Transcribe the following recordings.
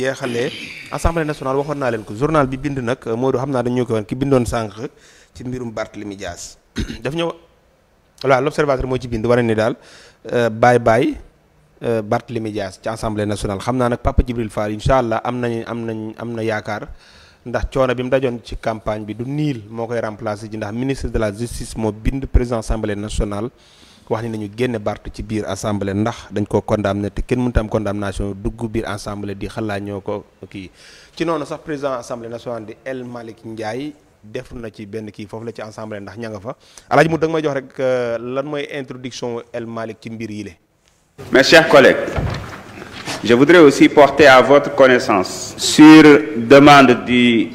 jeexalee assemblée nationale waxoon naa leen ko journal bi bind nag Modou xam naa dañu ko woon ki bindoon sànq ci mbirum Barthélémy Dias daf ñëw voilà l'observateur moo ci bind war ni daal bye Barthélémy Dias ci assemblée nationale xam naa nag Papa Djibril Fall incha allah am na yaakaar ndax coono bi mu dajoon ci campagne bi du niil moo koy remplacer ji ndax ministre de la justice moo bind président assemblée nationale wax ni nañu génne Barth ci biir assemblée ndax dañ ko condamné te kenn mënut am condamnation dugg biir assemblée di xalaa ñoo ko kii ci noonu sax président assemblée nationale di El Malick Ndiaye def na ci benn kii foofu la ci assemblée ndax ña nga fa alaaji mu da nga may jox rek lan mooy introduction El Malick ci mbir yi le. Mes chers collègues, je voudrais aussi porter à votre connaissance, sur demande du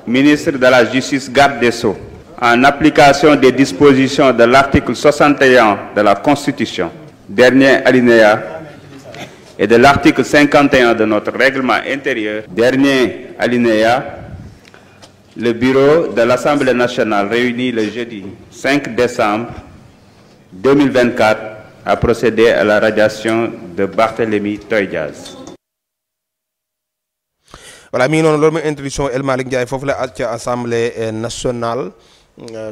ministre de la Justice, garde des Sceaux, en application des dispositions de l'article 61 de la Constitution, dernier alinéa, et de l'article 51 de notre règlement intérieur, dernier alinéa, le bureau de l'Assemblée nationale réuni le jeudi 5 décembre 2024 a procédé à la radiation de Barthélémy Toye Dias. voilà mi ngi noonu loolu mooy introduction El Malick Ndiaye foofu la ca assemblée nationale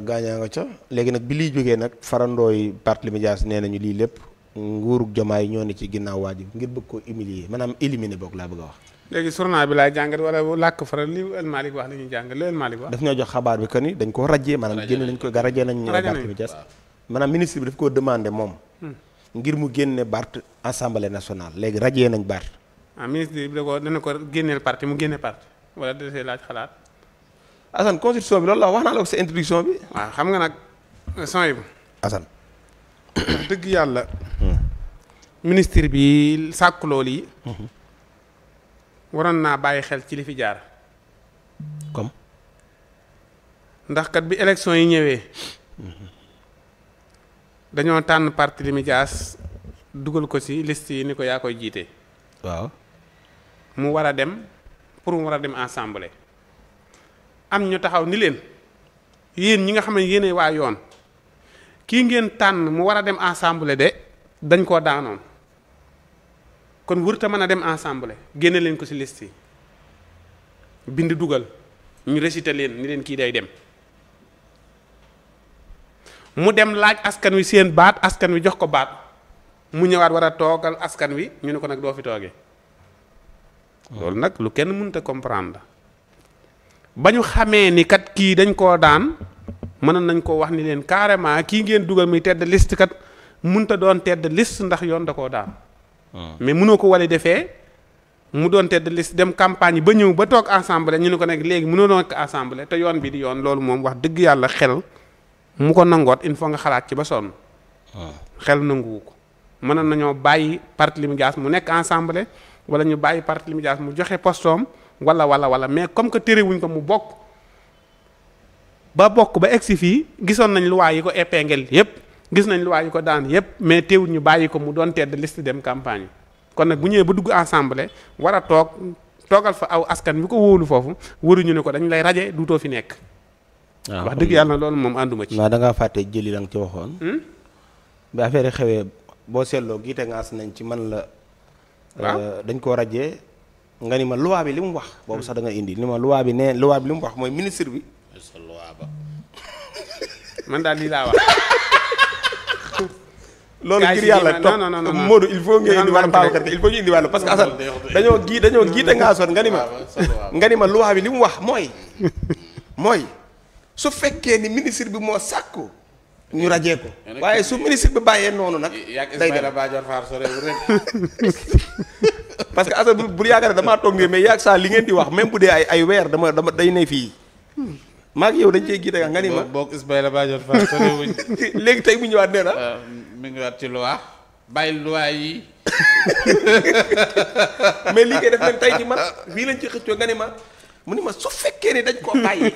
gaañaa nga ca léegi nag bi liy jógee nag farandooy Barthélémy Dias nee nañu lii lépp nguurug Diomaye ñoo ne ci ginnaaw waa ji ngir bëgg ko humilier maanaam éliminer boog laa bëgg a wax. léegi journal bi laay jàngat wala làkk faral li El Malick wax la ñuy jàngat li El Malick wax. daf ñoo jox xabaar bi que ni dañ koo rajee maanaam génne nañ ko rajee nañ Barthélémy Dias maanaam ministre bi daf koo demandé moom ngir mu génne Barth assemblée nationale léegi rajee nañ Barth. ministre bi dana ko génneel parti mu génne parti wala desee laaj xalaat. Assane constitution bi loolu la wax naa la ko sa introduction bi. waaw xam nga nag son yi. Assane. dëgg yàlla. ministre bi sàkku loolu yi. waroon naa bàyyi xel ci li fi jaar. comme. ndax kat bi élection yi ñëwee. dañoo tànn Barthélémy Dias dugal ko ci liste yi ni ko yaa koy jiite. waaw. mu war a dem pour mu war a dem assemblée. am ñu taxaw ni leen yéen ñi nga xam ne yéenay waa yoon kii ngeen tànn mu war a dem assemblée de dañ koo daanoon kon wërta mën a dem assemblée génne leen ko ci liste yi bind dugal ñu récité leen ni leen kii day dem mu dem laaj askan wi seen baat askan wi jox ko baat mu ñëwaat war a toogal askan wi ñu ne ko nag doo fi toogee loolu nag lu kenn mënut a comprendre ba ñu xamee ni kat kii dañ koo daan mënoon nañ koo wax ni leen carrément kii ngeen dugal muy tedd liste kat mënut a doon tedd liste ndax yoon da koo daan. mais mënoo ko wale defee mu doon tedd liste dem campagne ba ñëw ba toog assemblée ñu ne ko nag léegi mënoo nekk assemblée te yoon bi di yoon loolu moom wax dëgg yàlla xel mu ko nangoot il faut nga xalaat ci ba sonn. xel nanguwu ko mënoon nañoo bàyyi Barthélémy Dias mu nekk assemblée wala ñu bàyyi Barthélémy Dias mu joxe postoom wala mais comme que terewuñ ko mu bokk ba egsi fii gisoon nañ luwaa yi ko épingle yépp gis nañ luwaa yi ko daan yépp mais teewul ñu bàyyi ko mu doon tedd liste dem campagne kon nag bu ñëwee ba dugg assemblée war a toogal fa aw askan bi ko wóolu foofu waruñu ne ko dañ lay raje duutoo fi nekk. waaw wax dëgg yàlla loolu moom ànduma ci. waaw da ngaa fàtte jëli la nga ci waxoon. bi affaire yi xewee boo seetloo giite ngaas nañ ci man la. waaw dañ koo rajee nga ni ma loi bi li mu wax boobu sax da nga indi ni ma loi bi li mu wax mooy ministre bi. sa loi ba. man daal lii laa wax. loolu ngir yàlla toog Modou il faut nga indi wàllu Babacar il faut ñu indi wàllu parce que Assane dañoo giite ngaasoon nga ni ma loi bi li mu wax mooy su fekkee ni ministre bi moo sàkku ñu rajee ko waaye su ministre bi bàyyee noonu nag. day dem parce que Assane bu yaakaar ne damaa toog nii mais yaag saa li ngeen di wax même bu dee ay weer dama day ne fii maa ngi yow dañ cee giite nga ni ma. boog Ismaïla Madior Fall sorewuñ. léegi tey mu ñëwaat nee na. mi ngi waat ci loi bàyyi loi yi. mais lii ngay def nag tey ci man fii lañ ci xëccoo nga ni ma mu ni ma su fekkee ni dañ koo bàyyi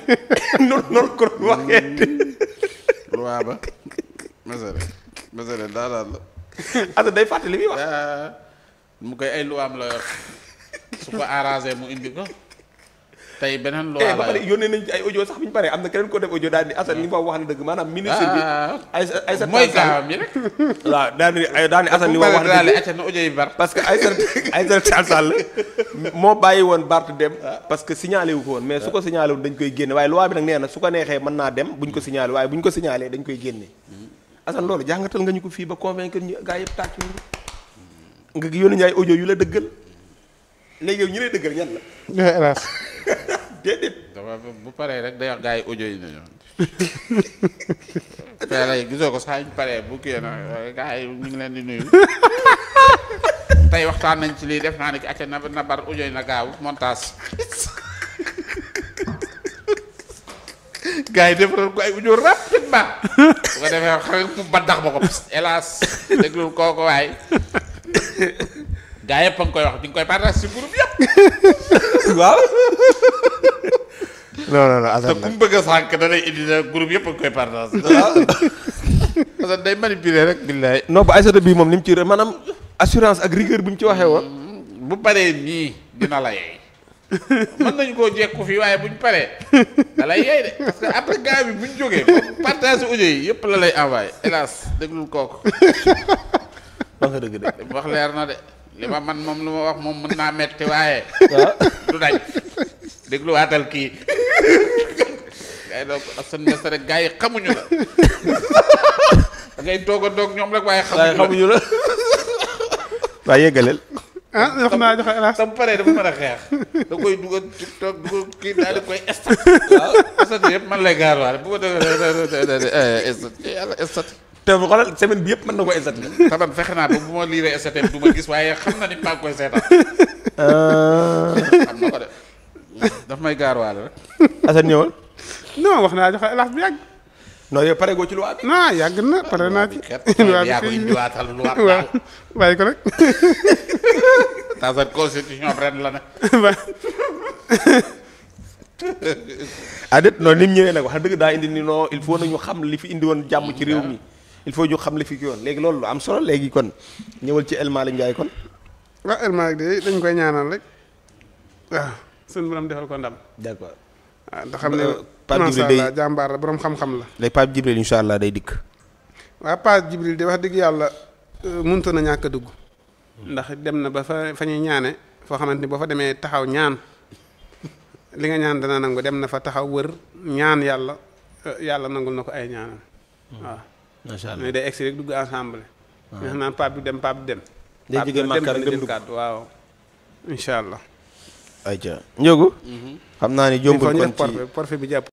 noonu ko waxee. loi ba masare daal la. Assane day fàtte li muy wax. mu koy ay loi am la yor su ko arrangé mu indi ko. tey beneen loi ba pare yónnee nañ ci ay audio sax bi ñu paree am na keneen ko def audio daal di Assane li ma wax na dëgg maanaam ministre bi Aïssata mooy gaawam yi rek. waaw daal di Assane li ma wax na dëgg na audio yi bar. parce que Aïssata Tall Sall moo bàyyi woon Barth dem parce que signalé wu ko woon mais su ko signalé woon dañ koy génne waaye loi bi nag nee na su ko neexee mën naa dem buñ ko signalé waaye buñ ko signalé dañ koy génne Assane loolu jàngatal nga ñu ko fii ba convaincre ñu gaa yëpp tàcc nga yónni ñu ay audio yu la dëggal léegi yow ñu lay dëggal ñan la hélas déedéet bu paree rek day wax gars yi audio yi nañu. tey lay gisoo ko saa ñu paree bu kii na gars yi ñu ngi leen di nuyu. tey waxtaan nañ ci lii def naa ne ki acca na bar audio yi na gaaw montage. gars yi defaral ko ay audio rapidement. bu ko defee xarit mu baddax ba ko hélas déglul kooku waay. gaa yëpp a ngi koy wax di nga koy partage si groupe yëpp. waaw. non Assane te ku mu bëgg a sànq da lay indi na groupe yëpp a ngi koy partage. Assane day manipuler rek. billaay non ba Aïssata bii moom ni mu ci maanaam assurance ak rigueur bi mu ci waxee woon. bu paree nii dina la yeey. mën nañu koo jekku fii waaye buñ paree da lay yeey de parce que après gars bi buñ jógee partage audio yi yëpp la lay envoyé hélas déglul kooku. wax nga dëgg de. li mu wax leer na de li ma man moom lu ma wax moom mën naa metti waaye. du dañ dégluwaatal kii. gars yi donc Assane Niass rek gars yi xamuñu la. da ngay toog a doog ñoom rek waaye xamuñu la. waaye yeggaleel. jox naa joxe hélas. tam paree dafa mën a xeex. da koy dugal TikTok dugal kii daal di koy estat. waaw Assane yëpp man lay gaar waale bu ko defee estat yàlla estat. te xoolal semaine bi yëpp mën na ko estat. taban fexe naa ba bu ma liiree estat du ma gis waaye xam na ni maa ngi koy seetaan. xam na ko de daf may gaar waale rek. Assane ñëwal. non wax naa joxe hélas bu yàgg. non yow pare goo ci loi bi. non yàgg na pare naa ci. yaa ko indiwaatal lu war waaw bàyyi ko rek. dans cette constitution ren la ne. déet non ni mu ñëwee nag wax dëgg daa indi ni non il faut nañu xam li fi indi woon jàmm ci réew mi il faut ñu xam li fi ki woon léegi loolu lu am solo léegi kon ñëwal ci El Malick Ndiaye kon. waaw El Malick de dañ koy ñaanal rek waaw suñu borom defal ko ndam. d'accord. waaw ndax xam ne Pape macha Djibril allah jàmbaar la borom xam-xam la. léegi Pape Djibril incha allah day dikk. waaw Pape Djibril de wax dëgg yàlla mënut na ñàkk a dugg. ndax dem na ba fa ñuy ñaane foo xamante ni boo fa demee taxaw ñaan li nga ñaan dana nangu dem na fa taxaw wër ñaan yàlla nangul na ko ay ñaanam. waaw macha allah mais day egsi rek dugg ensemble. waaw nga xam naan Pape du dem Pape du dem. day jógee Makka rek dem dugg kàddu waaw incha allah. ayca Ndiogou. xam naa ni jombul kon ci porte bi jàpp.